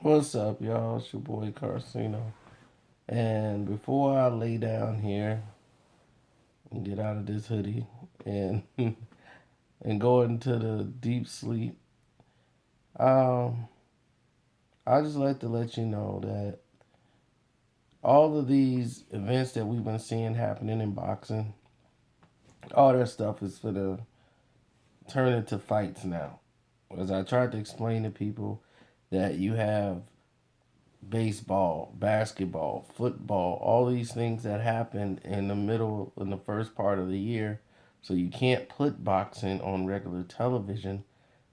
What's up, y'all? It's your boy Carcino. And before I lay down here and get out of this hoodie and and go into the deep sleep, um, I just like to let you know that all of these events that we've been seeing happening in boxing, all that stuff is for the turn into fights now. As I tried to explain to people that you have baseball, basketball, football, all these things that happen in the first part of the year. So you can't put boxing on regular television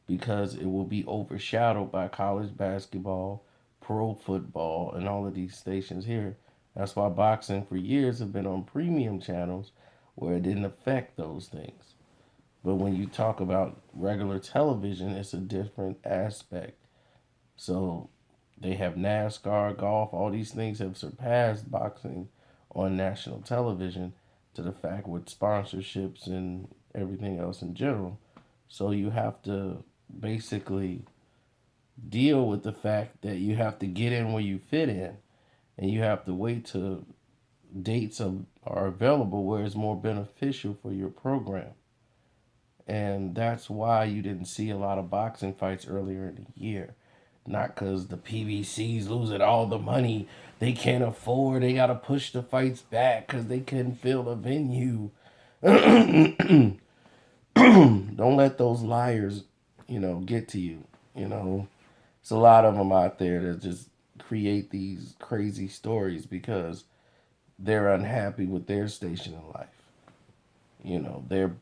because it will be overshadowed by college basketball, pro football, and all of these stations here. That's why boxing for years have been on premium channels where it didn't affect those things. But when you talk about regular television, it's a different aspect. So they have NASCAR, golf, all these things have surpassed boxing on national television to the fact with sponsorships and everything else in general. So you have to basically deal with the fact that you have to get in where you fit in and you have to wait till are available where it's more beneficial for your program. And that's why you didn't see a lot of boxing fights earlier in the year. Not because the PBC's losing all the money they can't afford. They got to push the fights back because they couldn't fill the venue. Don't let those liars, get to you. You know, it's a lot of them out there that just create these crazy stories because they're unhappy with their station in life. They're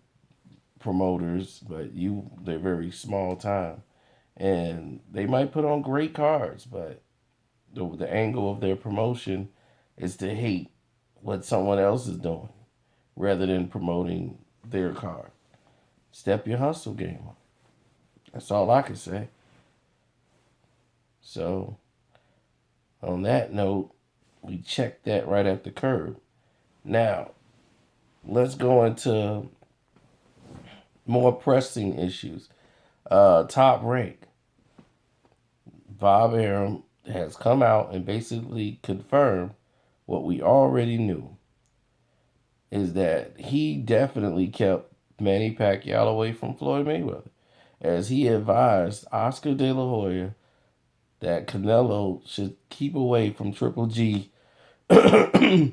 promoters, but they're very small time, and they might put on great cards, but the angle of their promotion is to hate what someone else is doing rather than promoting their card. Step your hustle game up. That's all I can say. So, on that note, we checked that right at the curb. Now, let's go into more pressing issues. Top rank. Bob Arum has come out and basically confirmed what we already knew is that he definitely kept Manny Pacquiao away from Floyd Mayweather, as he advised Oscar De La Hoya that Canelo should keep away from Triple G as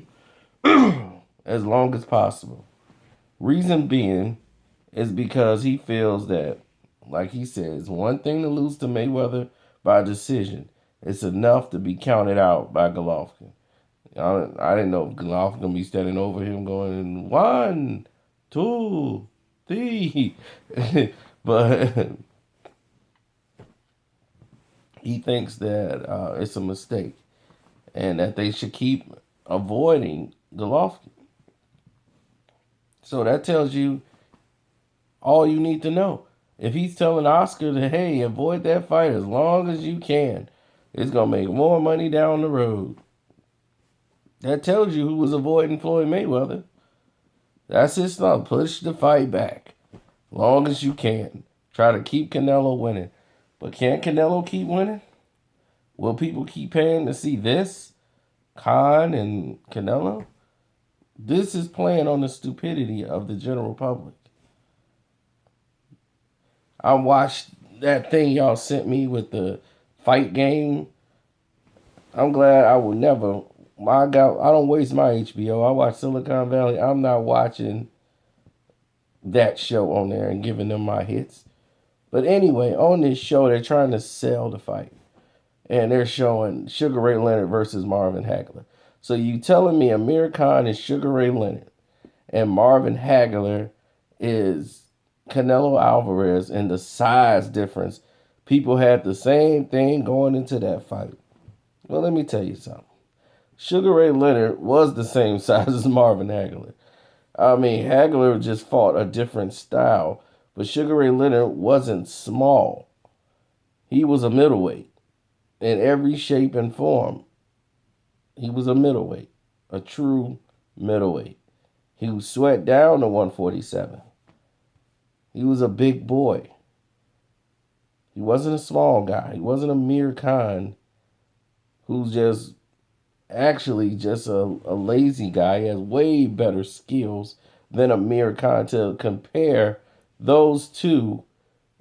long as possible. Reason being is because he feels that, like he says, one thing to lose to Mayweather by decision, it's enough to be counted out by Golovkin. I didn't know if Golovkin gonna be standing over him going one, two, three, but he thinks that it's a mistake and that they should keep avoiding Golovkin. So that tells you all you need to know. If he's telling Oscar to, hey, avoid that fight as long as you can, it's going to make more money down the road. That tells you who was avoiding Floyd Mayweather. That's his stuff. Push the fight back long as you can. Try to keep Canelo winning. But can't Canelo keep winning? Will people keep paying to see this? Khan and Canelo? This is playing on the stupidity of the general public. I watched that thing y'all sent me with the fight game. I'm glad I will never. I don't waste my HBO. I watch Silicon Valley. I'm not watching that show on there and giving them my hits. But anyway, on this show, they're trying to sell the fight, and they're showing Sugar Ray Leonard versus Marvin Hagler. So you telling me Amir Khan is Sugar Ray Leonard and Marvin Hagler is Canelo Alvarez, and the size difference, people had the same thing going into that fight. Well, let me tell you something. Sugar Ray Leonard was the same size as Marvin Hagler. I mean, Hagler just fought a different style, but Sugar Ray Leonard wasn't small. He was a middleweight in every shape and form. He was a middleweight, a true middleweight. He was sweat down to 147. He was a big boy. He wasn't a small guy. He wasn't a mere Khan. who's just actually just a lazy guy. He has way better skills than Amir Khan. To compare those two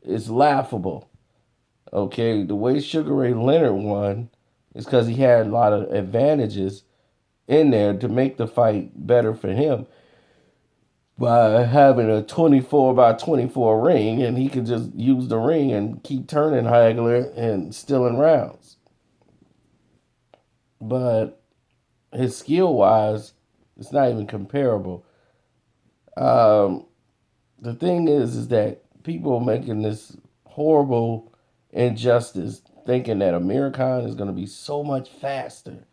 is laughable. Okay, the way Sugar Ray Leonard won is because he had a lot of advantages in there to make the fight better for him by having a 24 by 24 ring, and he could just use the ring and keep turning Hagler and stealing rounds. But his skill wise, it's not even comparable. Um, the thing is that people are making this horrible injustice, thinking that Amir Khan is going to be so much faster.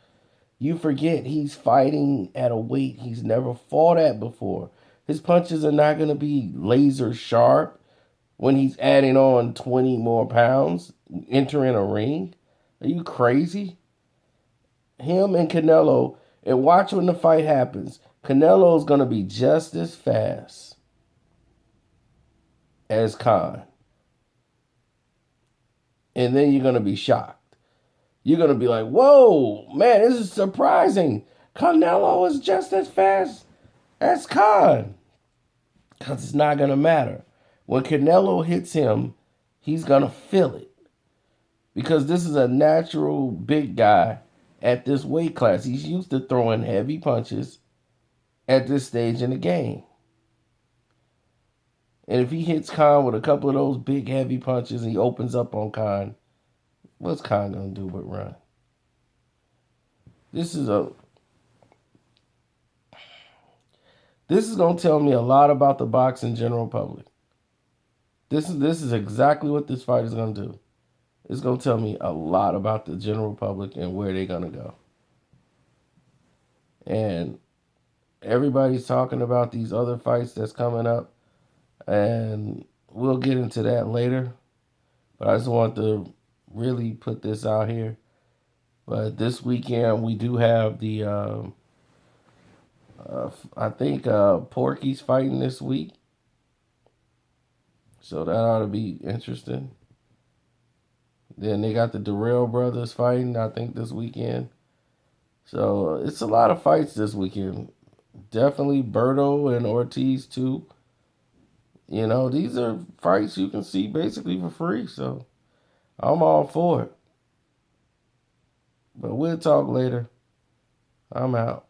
You forget he's fighting at a weight he's never fought at before. His punches are not going to be laser sharp when he's adding on 20 more pounds, entering a ring. Are you crazy? Him and Canelo, and watch when the fight happens. Canelo's going to be just as fast as Khan. And then you're going to be shocked. You're going to be like, whoa, man, this is surprising. Canelo is just as fast as Khan. Because it's not going to matter. When Canelo hits him, he's going to feel it. Because this is a natural big guy at this weight class. He's used to throwing heavy punches at this stage in the game. And if he hits Khan with a couple of those big heavy punches and he opens up on Khan, what's Khan going to do but run? This is going to tell me a lot about the boxing general public. This is exactly what this fight is going to do. It's going to tell me a lot about the general public and where they're going to go. And everybody's talking about these other fights that's coming up, and we'll get into that later. But I just want to really put this out here. But this weekend we do have the, I think Porky's fighting this week. So that ought to be interesting. Then they got the Darrell brothers fighting, I think, this weekend. So it's a lot of fights this weekend. Definitely Berto and Ortiz too. You know, these are fights you can see basically for free. So I'm all for it. But we'll talk later. I'm out.